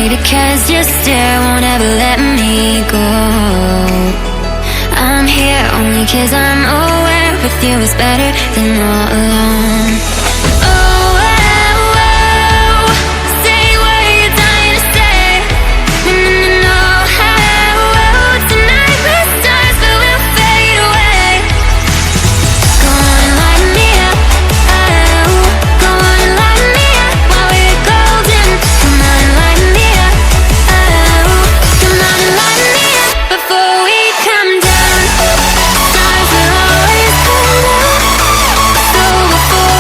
Because your stare won't ever let me go. I'm here only cause I'm aware with you is better than all alone. Oh, oh, oh, say what you're dying to say. No, no, no, no. Oh, oh, tonight we're stars but we'll fade away. Go on and light me up. Oh, go on and light me up while we're golden. Come on and light me up. Oh, come on and light me up before we come down. Stars will always come down. So before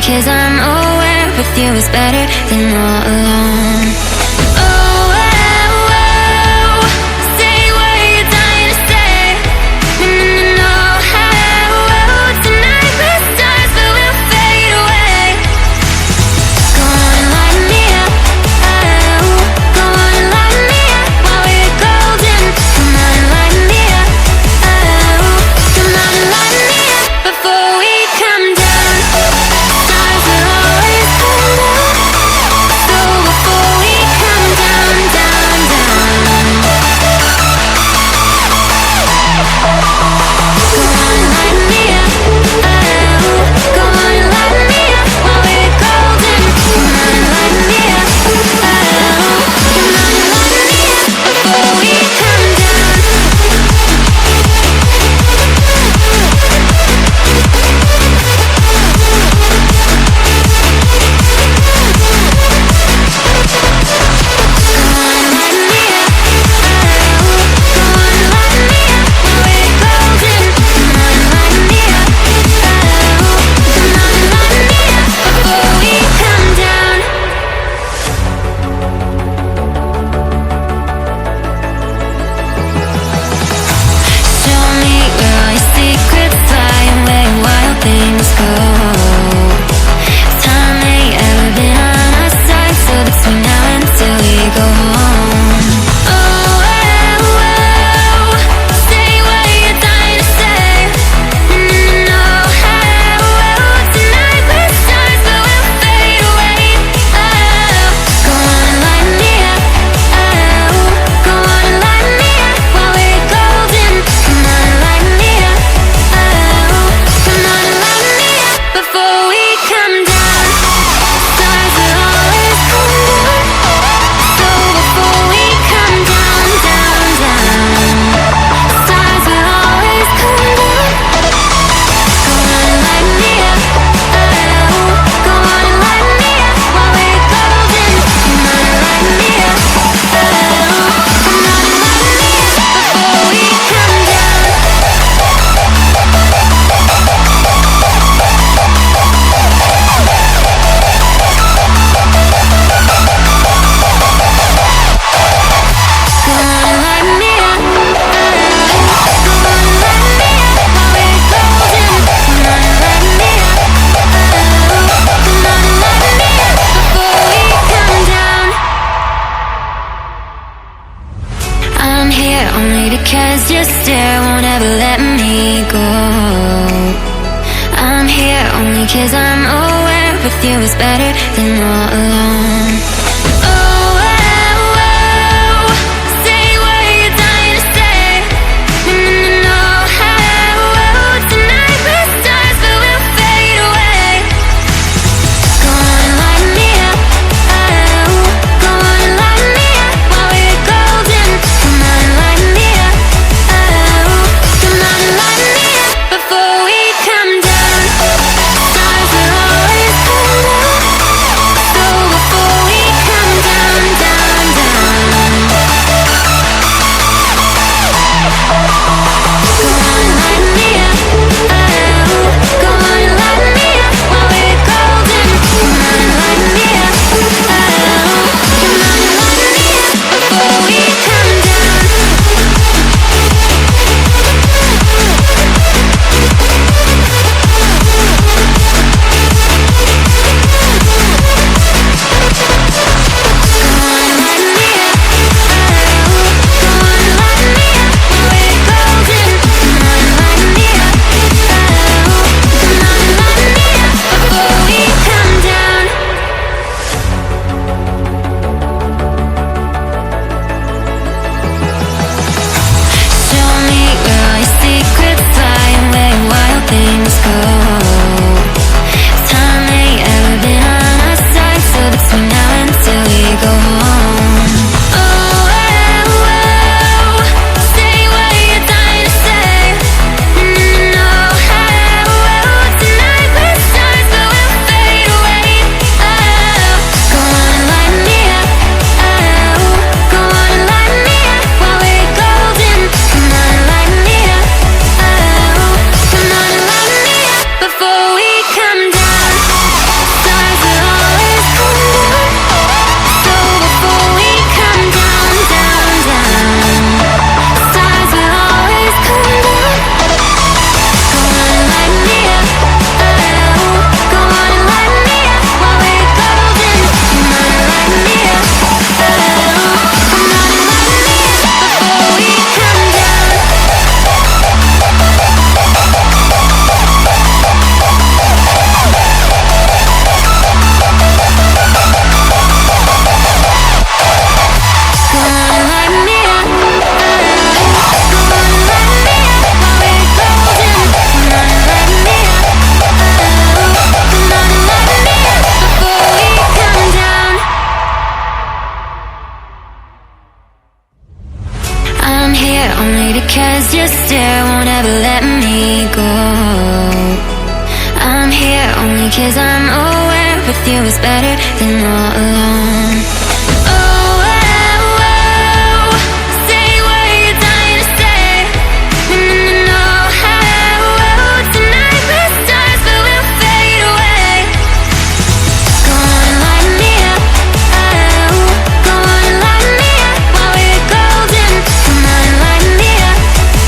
'cause I'm aware with you is better than all alone. Oh, oh, oh, say what you're dying to say. No, no, no, oh, oh, tonight we're stars but we'll fade away. Go on and light me up, oh, go on and light me up while we're golden. Come on and light me up, oh, come on and light me up before we come down. Stars will always come down, so before we come down, down, down. Go on and light me up, oh, go on and light me up while we're golden. Come on and light me up, oh, come on and light me up before we come down. Because your stare won't ever let me go. I'm here only 'cause I'm aware with you is better than all alone. Oh, oh, oh, say what you're dying to say. No, no, no, oh, oh, tonight we're stars but we'll fade away. Go on and light me up, oh, go on and light me up while we're golden. Come on and light me up, oh, come on and light me up before we come down. Stars will always come down, so before 'cause I'm aware with you is better than all alone. Oh, oh, oh, say what you're dying to say. No, oh, oh, tonight we're stars but we'll fade away. Go on and light me up, oh, go on and light me up while we're golden. Come on and light me up,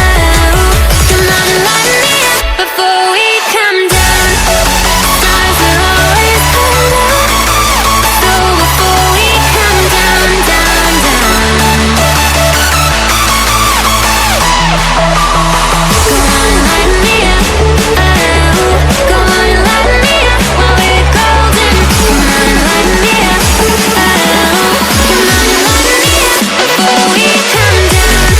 oh, come on and light me up before we come down. Stars will always come down, so before we come down, down, down. Go on and light me up, oh, go on and light me up while we're golden. Come on and light me up, oh, come on and light me up before we come down.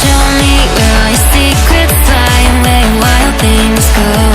Show me where all your secrets lie and where your wild things go.